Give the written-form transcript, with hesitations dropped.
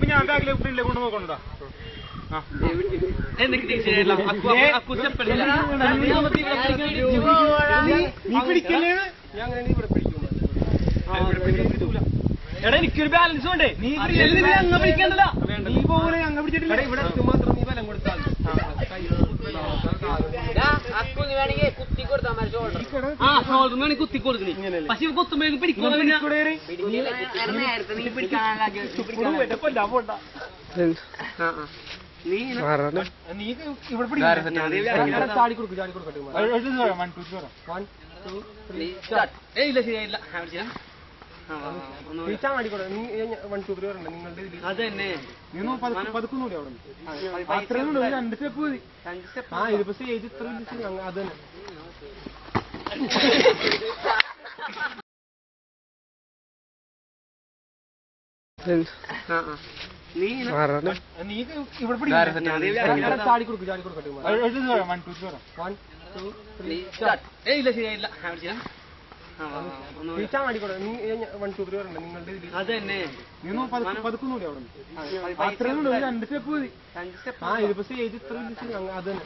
ഞാൻ ബാഗിലെ കൊണ്ട് നോക്കണ്ട എടാ എനിക്കൊരു ബാലൻസ് വേണ്ടേ നീ പിടിക്കണ്ടല്ല നീ പോലെ അങ്ങ് പിടിച്ചിട്ടില്ല ഇവിടെ മാത്രം നീ ബലം കൊടുത്താൽ കുത്തി കൊടുക്കണേ പക്ഷെ കൊത്തുമ്പോ പിടിക്കോണ്ട നീ ഇവിടെ ചാടി കൊടുക്കും ചാടി കൊടുക്കട്ടെ ഇല്ല ശരിയായില്ല അതന്നെ പതുക്കുന്നുകൂടി അവിടെ അത്രയും 2 സ്റ്റെപ്പ് മതി ഇതിപ്പോ സ്റ്റേജ് ഇത്ര അത് തന്നെ നീ ഇവിടെ ചാടി കൊടുക്കും ചാടി കൊടുക്കട്ടെ ഇല്ല ശരിയായില്ല അതന്നെ പതുക്കുന്നുകൂടി അവിടെ അത്രയും 2 സ്റ്റെപ്പ് മതി ഇതിപ്പോ സ്റ്റേജ് ഇത്ര അത് തന്നെ